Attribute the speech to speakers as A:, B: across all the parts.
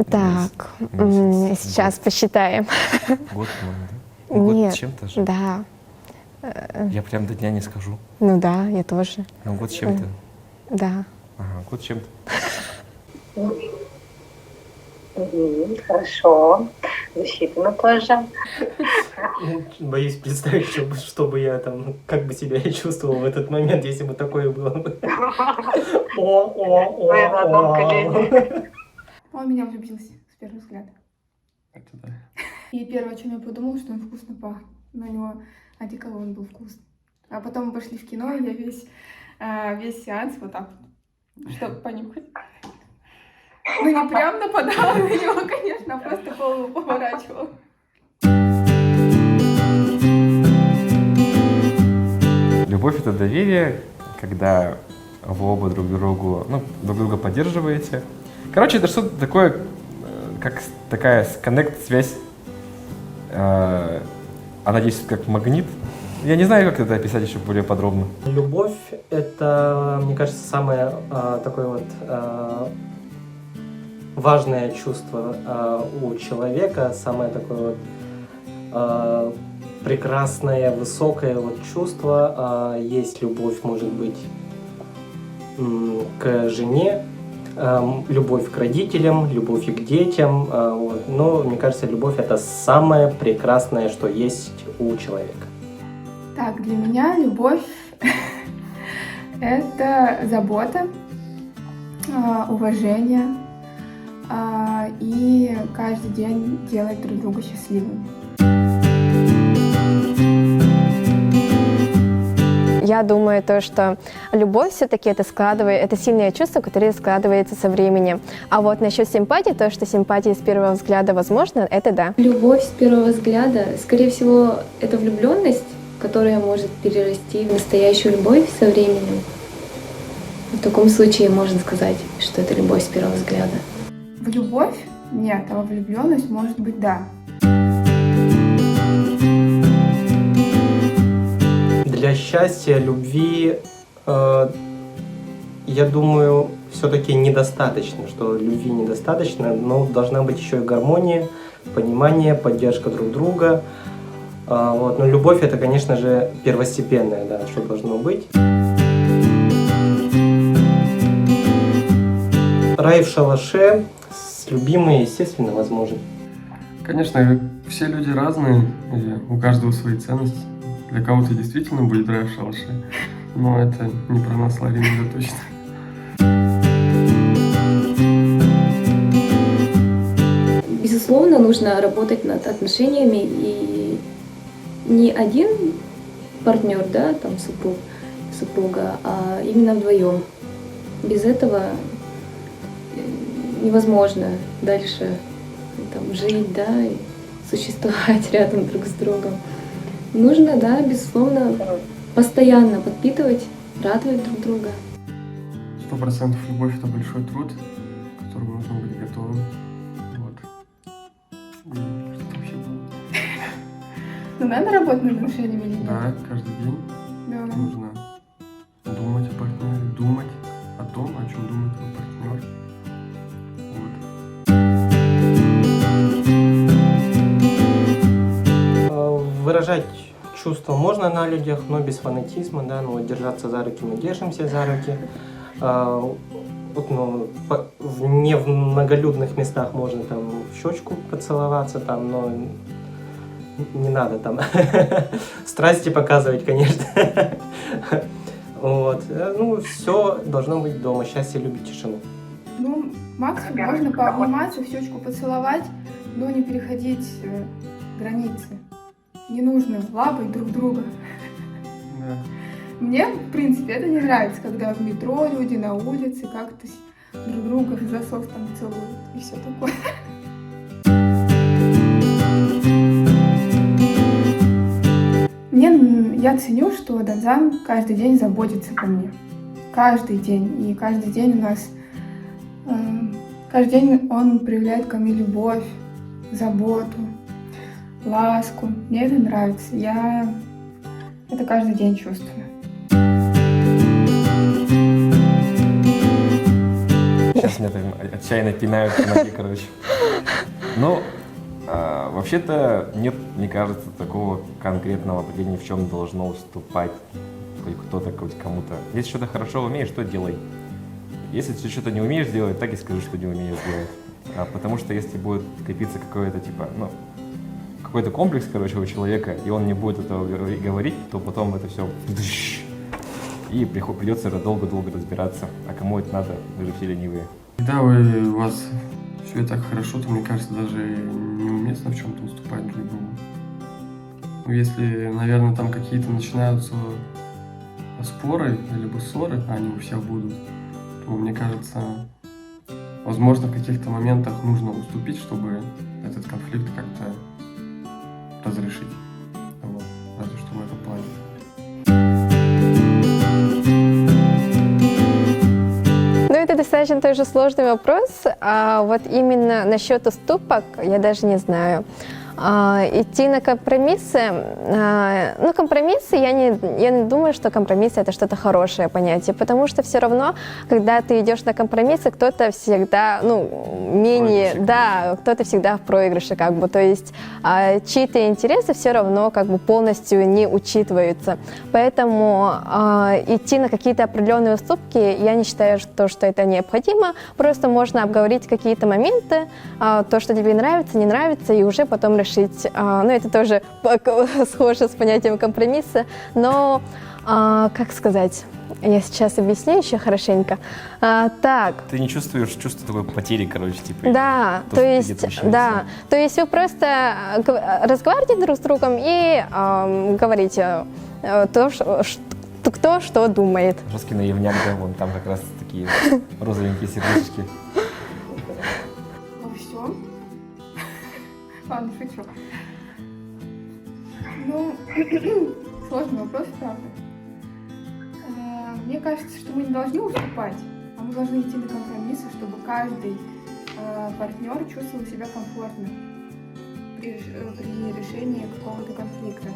A: Так, сейчас посчитаем.
B: Год, по-моему, да? Ну, год
A: Нет,
B: с чем-то же.
A: да.
B: Я прям до дня не скажу.
A: Ну да, я тоже.
B: Ну, год с чем-то.
A: Да.
B: Ага, год с чем-то.
C: Хорошо. Засчитано тоже.
D: Боюсь представить, что бы я там, как бы себя я чувствовал в этот момент, если бы такое было бы.
C: Вы на одном колене.
E: Он в меня влюбился с первого взгляда.
B: Это да.
E: И первое, о чем я подумала, что он вкусно пахнет. Но у него одеколон был вкусный. А потом мы пошли в кино, и я весь сеанс вот так вот, чтобы понюхать. Ну, не прям нападала на него, конечно, а просто голову поворачивала.
B: Любовь — это доверие, когда вы оба друг другу, друг друга поддерживаете. Короче, это что-то такое, как такая коннект-связь, она действует как магнит. Я не знаю, как это описать еще более подробно.
D: Любовь — это, мне кажется, самое такое вот важное чувство у человека, самое такое вот прекрасное, высокое вот чувство. Есть любовь, может быть, к жене, любовь к родителям, любовь к детям. Вот. Но мне кажется, любовь — это самое прекрасное, что есть у человека.
E: Так, для меня любовь — это забота, уважение и каждый день делать друг друга счастливыми.
A: Я думаю, что любовь все-таки это сильное чувство, которое складывается со временем. А вот насчет симпатии, то, что симпатия с первого взгляда возможно, это да.
F: Любовь с первого взгляда, скорее всего, это влюбленность, которая может перерасти в настоящую любовь со временем. В таком случае можно сказать, что это любовь с первого взгляда.
E: В любовь нет, а во влюбленность может быть да.
D: Для счастья, любви, я думаю, все-таки недостаточно, что любви недостаточно, но должна быть еще и гармония, понимание, поддержка друг друга. Вот. Но любовь — это, конечно же, первостепенное, да, что должно быть. Рай в шалаше с любимой, естественно, возможен.
G: Конечно, все люди разные, и у каждого свои ценности. Для кого-то действительно будет рай в шалаше, но это не про нас, Ларина, это точно.
F: Безусловно, нужно работать над отношениями, и не один партнер, да, там супруга, а именно вдвоем. Без этого невозможно дальше там жить, да, и существовать рядом друг с другом. Нужно, да, безусловно, постоянно подпитывать, радовать друг друга.
G: 100% любовь — это большой труд, к которому нужно быть готовым. Вот. И что-то вообще было.
E: Ну, надо работать над отношениями или нет?
G: Да, каждый день
E: Да.
G: нужно думать о партнере, думать о том, о чем думает твой партнер. Вот.
D: Выражать чувства можно на людях, но без фанатизма, да, ну, держаться за руки мы держимся за руки. Вот, ну, не в многолюдных местах можно там в щечку поцеловаться, там, но не надо там страсти показывать, конечно. Вот. Ну, все должно быть дома. Счастье, любить, тишину.
E: Ну, максимум можно пообниматься, в щечку поцеловать, но не переходить границы. Не нужно лапать друг друга.
G: Да.
E: Мне, в принципе, это не нравится, когда в метро люди на улице как-то друг друга в засос там целуют и все такое. Я ценю, что Данзан каждый день заботится обо мне. Каждый день. И каждый день каждый день он проявляет ко мне любовь, заботу, ласку. Мне это нравится. Я это каждый день чувствую.
B: Сейчас меня там отчаянно пинают по ноге, короче. Ну, вообще-то нет, мне кажется, такого конкретного определения, в чем должно уступать хоть кто-то кому-то. Если что-то хорошо умеешь, то делай. Если ты что-то не умеешь делать, так и скажи, что не умеешь делать. Потому что если будет копиться какой-то, типа, ну, какой-то комплекс, короче, у человека, и он не будет этого говорить, то потом это все и придется долго-долго разбираться. А кому это надо? Вы же все ленивые.
G: Когда у вас все так хорошо, то, мне кажется, даже неуместно в чем-то уступать друг другу. Ну, если, наверное, там какие-то начинаются споры, либо ссоры, а они у всех будут, то, мне кажется, возможно, в каких-то моментах нужно уступить, чтобы этот конфликт как-то разрешить. Вот. Разве что в этом плане.
A: Ну, это достаточно тоже сложный вопрос. А вот именно насчет уступок я даже не знаю. Идти на компромиссы, ну, компромиссы, я не думаю, что компромиссы это что-то хорошее понятие, потому что все равно, когда ты идешь на компромиссы, кто-то всегда, ну, менее, да, кто-то всегда в проигрыше, как бы, то есть чьи-то интересы все равно как бы полностью не учитываются, поэтому идти на какие-то определенные уступки, я не считаю, что это необходимо, просто можно обговорить какие-то моменты, то, что тебе нравится, не нравится, и уже потом решить. Ну, это тоже схоже с понятием компромисса, но, как сказать, я сейчас объясню еще хорошенько. Так.
B: Ты не чувствуешь чувство такой потери, короче, типа.
A: Да, то есть вы просто разговариваете друг с другом и говорите то, кто что думает.
B: Жесткий наивняк, да, вон там как раз такие розовенькие сердечки.
E: Ну все. Ладно, шучу. Ну, сложный вопрос, правда. Мне кажется, что мы не должны уступать, а мы должны идти на компромиссы, чтобы каждый партнер чувствовал себя комфортно при решении какого-то конфликта.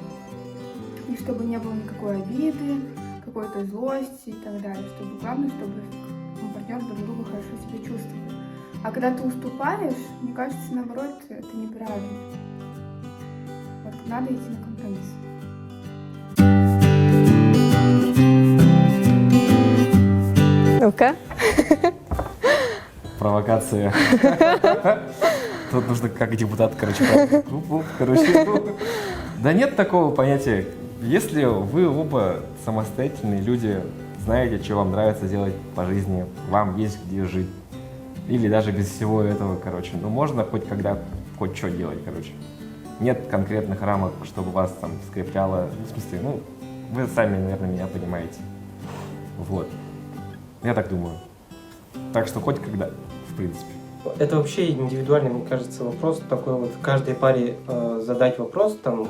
E: И чтобы не было никакой обиды, какой-то злости и так далее. Главное, чтобы партнер друг друга хорошо себя чувствовал. А когда ты уступаешь, мне кажется, наоборот, это неправильно. Вот надо идти на компромисс.
A: Ну-ка.
B: Провокация. Тут нужно как депутат, короче, Да нет такого понятия. Если вы оба самостоятельные люди, знаете, что вам нравится делать по жизни, вам есть где жить, или даже без всего этого, короче, ну можно хоть что делать, короче. Нет конкретных рамок, чтобы вас там скрепляло, ну, в смысле, ну, вы сами, наверное, меня понимаете. Вот. Я так думаю. Так что хоть когда, в принципе.
D: Это вообще индивидуальный, мне кажется, вопрос такой вот. Каждой паре задать вопрос, там,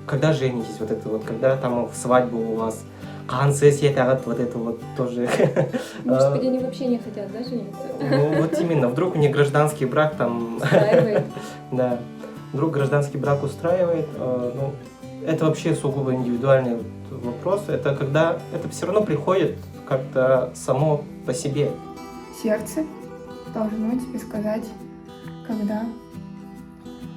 D: когда женитесь, вот это вот, когда там в свадьбу у вас, вот это вот тоже.
F: Может быть, они вообще не хотят, да, жениться?
D: Ну, вот именно, вдруг у них гражданский брак там...
F: Устраивает.
D: Да, вдруг гражданский брак устраивает, ну, это вообще сугубо индивидуальный вопрос. Это когда, это все равно приходит как-то само по себе.
E: Сердце должно тебе сказать, когда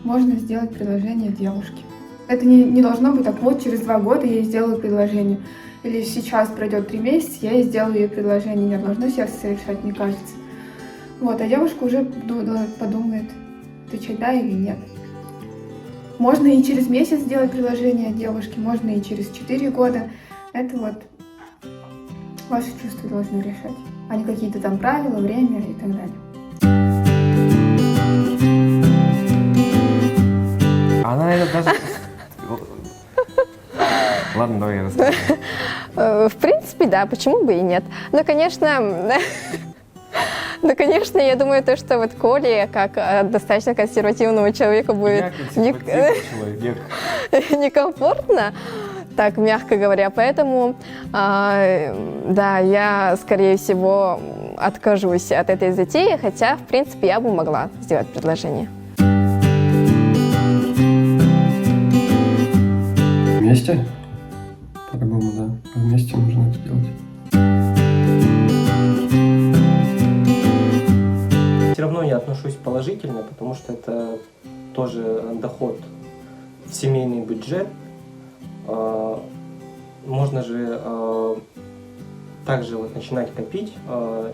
E: можно сделать предложение девушке. Это не должно быть так, вот через 2 года я ей сделаю предложение. Или сейчас пройдет 3 месяца, я ей сделаю ей предложение. Не должно сердце решать, мне кажется. Вот, а девушка уже подумает, отвечать да или нет. Можно и через месяц сделать предложение девушке, можно и через 4 года. Это вот ваши чувства должны решать, а не какие-то там правила, время и так далее.
B: Она это даже... Ладно, давай я расскажу.
A: В принципе, да, почему бы и нет. Но, конечно, я думаю, то, что вот Коле, как достаточно консервативному человеку, будет некомфортно, так мягко говоря. Поэтому, да, я, скорее всего, откажусь от этой затеи, хотя, в принципе, я бы могла сделать предложение.
G: Вместе? По-другому, да. Вместе нужно это делать.
D: все равно я отношусь положительно, потому что это тоже доход в семейный бюджет. Можно же также вот начинать копить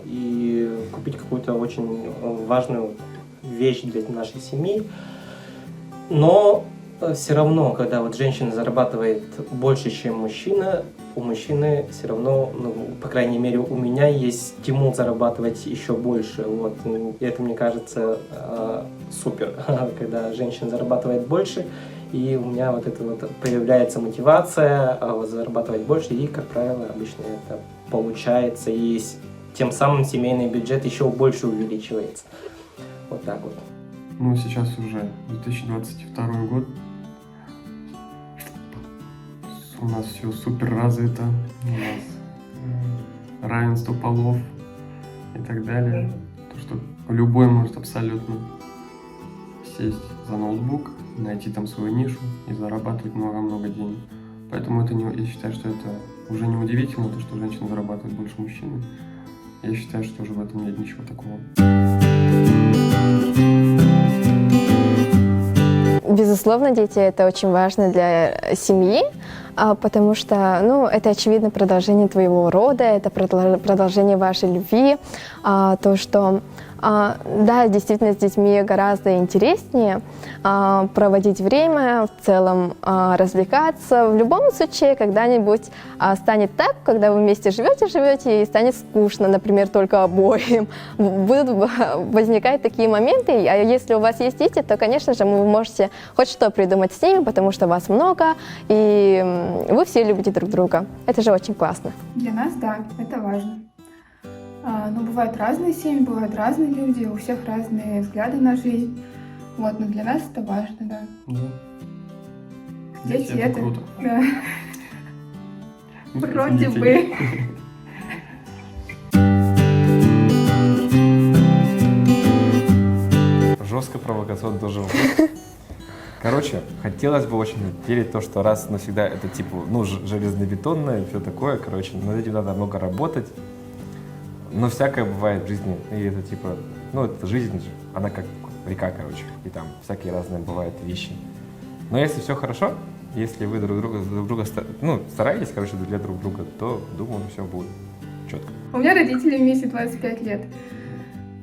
D: и купить какую-то очень важную вещь для нашей семьи. Но все равно, когда вот женщина зарабатывает больше, чем мужчина, у мужчины все равно, ну, по крайней мере, у меня есть стимул зарабатывать еще больше. Вот. И это, мне кажется, супер, когда женщина зарабатывает больше, и у меня вот это вот появляется мотивация вот, зарабатывать больше, и, как правило, обычно это получается, и тем самым семейный бюджет еще больше увеличивается. Вот так вот.
G: Ну, сейчас уже 2022 год. У нас все супер развито. У нас равенство полов и так далее. То, что любой может абсолютно сесть за ноутбук, найти там свою нишу и зарабатывать много-много денег. Поэтому это не, я считаю, что это уже не удивительно, то, что женщина зарабатывает больше мужчины. Я считаю, что уже в этом нет ничего такого.
A: Безусловно, дети — это очень важно для семьи, потому что, ну, это, очевидно, продолжение твоего рода, это продолжение вашей любви, то, что, да, действительно, с детьми гораздо интереснее проводить время, в целом развлекаться. В любом случае, когда-нибудь станет так, когда вы вместе живете, и станет скучно, например, только обоим. Будут возникать такие моменты, а если у вас есть дети, то, конечно же, вы можете хоть что придумать с ними, потому что вас много, и вы все любите друг друга. Это же очень классно.
E: Для нас, да, это важно. Но бывают разные семьи, бывают разные люди, у всех разные взгляды на жизнь. Вот, но для нас это важно, да.
G: Да.
E: Дети
G: это круто.
E: Да.
G: Ну,
E: Вроде
G: детей.
E: бы.
B: Жестко провокационно тоже вопрос. Короче, хотелось бы очень верить в то, что раз навсегда это типа, ну, железнобетонное и все такое, короче, над этим надо много работать. Но всякое бывает в жизни, и это типа, ну, это жизнь же, она как река, короче, и там всякие разные бывают вещи. Но если все хорошо, если вы друг друга ну, стараетесь, короче, для друг друга, то, думаю, все будет четко.
E: У меня родители вместе 25 лет.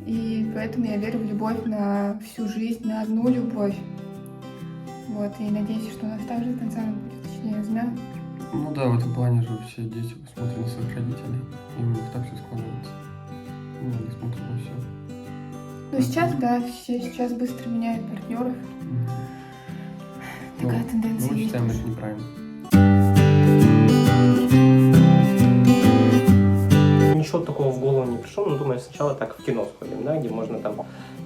E: И поэтому я верю в любовь на всю жизнь, на одну любовь. Вот, и надеюсь, что у нас так же до конца будет, точнее, знаю.
G: Ну да, в этом плане же все дети смотрят на своих родителей, и у них так все складывается. Ну, они смотрят на все.
E: Ну, сейчас, да, все сейчас быстро меняют партнеров. Такая тенденция
G: Мы
E: есть.
G: считаем это неправильно.
D: Ничего такого в голову не пришло, но думаю, сначала так в кино сходим, да, где можно там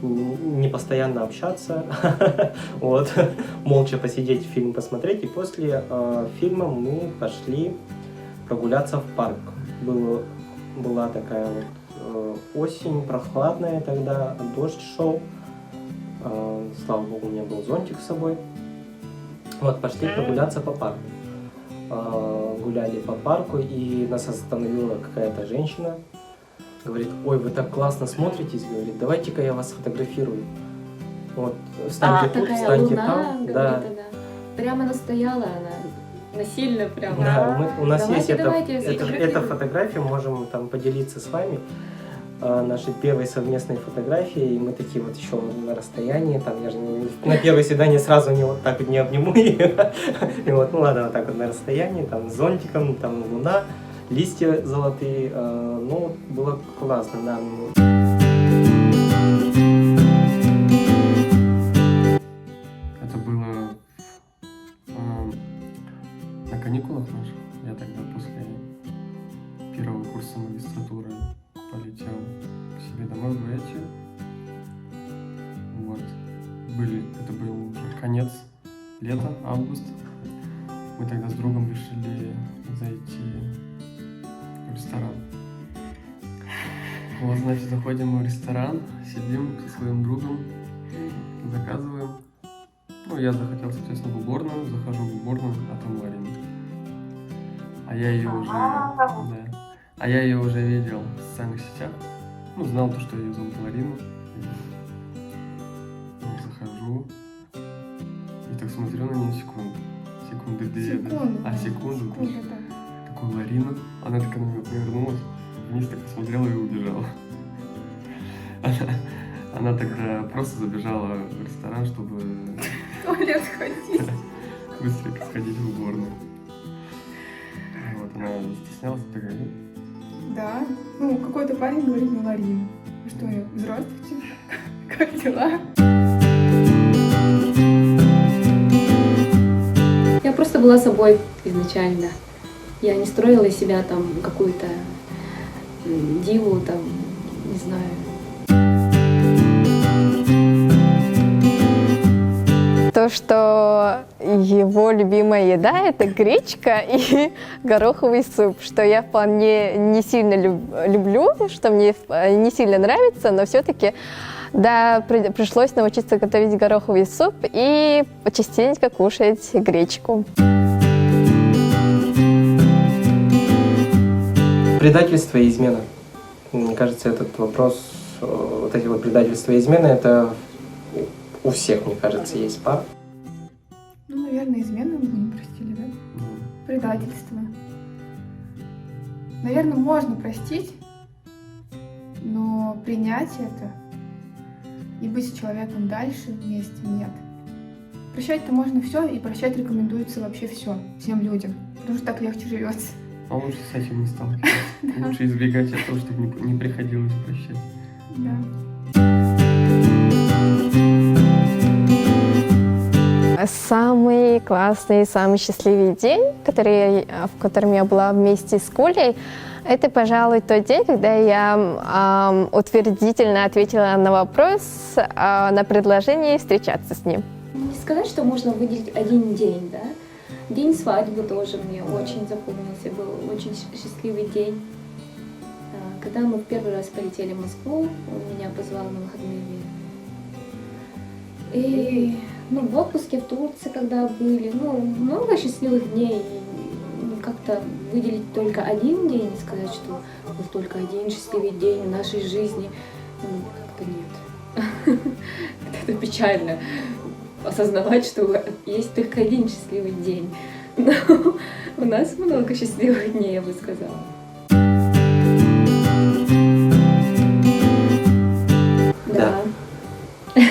D: не постоянно общаться, вот, молча посидеть, фильм посмотреть, и после фильма мы пошли прогуляться в парк. Была такая вот осень прохладная тогда, дождь шел, слава богу, у меня был зонтик с собой. Вот, пошли прогуляться по парку. Гуляли по парку, и нас остановила какая-то женщина. Говорит: ой, вы так классно смотритесь, говорит, давайте-ка я вас сфотографирую. Вот, встаньте тут,
F: такая
D: встаньте
F: луна,
D: там.
F: говорит
D: Да.
F: она. Прямо настояла она, насильно прямо.
D: Да, у нас есть
F: Давайте,
D: эта
F: сфотографируем.
D: фотография, можем там поделиться с вами. Нашей первой совместной фотографии, и мы такие вот еще на расстоянии, там я же на первое свидание сразу не вот так вот не обниму ее. И вот, ну ладно, вот так вот на расстоянии, там с зонтиком, там луна, листья золотые, ну, было классно, да.
G: Это было на каникулах наших. Я тогда после первого курса магистратуры полетел к себе домой в Бурятию. Вот. Это был уже конец лета, август. Мы тогда с другом решили зайти в ресторан. Вот, значит, заходим мы в ресторан, сидим со своим другом, заказываем. Ну, я захотел, соответственно, в уборную, захожу в уборную, а там Ларина. А я ее уже... Да. А я ее уже видел в социальных сетях. Ну, знал то, что ее зовут Ларина. Захожу и так смотрю на нее секунды 2. Секунду.
E: Секунду, да.
G: Такую Ларину. Она так на меня повернулась, вниз так посмотрела и убежала. Она тогда просто забежала в ресторан, чтобы
E: В туалет ходить.
G: быстренько сходить в уборную. Вот, она стеснялась, такая,
E: Да. Ну, какой-то парень говорит мне Ларина. Вы что, здравствуйте. Как дела?
F: Я просто была собой изначально. Я не строила из себя там какую-то диву, там, не знаю.
A: То, что его любимая еда – это гречка и гороховый суп, что я вполне не сильно люблю, что мне не сильно нравится, но все-таки, да, пришлось научиться готовить гороховый суп и частенько кушать гречку.
D: Предательство и измена. Мне кажется, этот вопрос, вот эти вот предательства и измены, это у всех, мне кажется, есть пар.
E: Ну, наверное, измену мы не простили, да? Предательство. Наверное, можно простить, но принять это и быть с человеком дальше вместе нет. Прощать-то можно все, и прощать рекомендуется вообще все, всем людям, потому что так легче живется.
G: а лучше с этим не сталкиваться. Лучше избегать этого, чтобы не приходилось прощать.
E: Да.
A: Самый классный, самый счастливый день, в котором я была вместе с Колей, это, пожалуй, тот день, когда я утвердительно ответила на вопрос, на предложение встречаться с ним.
F: Не сказать, что можно выделить один день, да? День свадьбы тоже мне очень запомнился, был очень счастливый день. Когда мы в первый раз полетели в Москву, он меня позвал на выходные. И в отпуске в Турции, когда были, много счастливых дней. И как-то выделить только один день, сказать, что вот только один счастливый день в нашей жизни, как-то нет. Это печально. Осознавать, что есть только один счастливый день. Но у нас много счастливых дней, я бы сказала.
D: Да.
F: Да.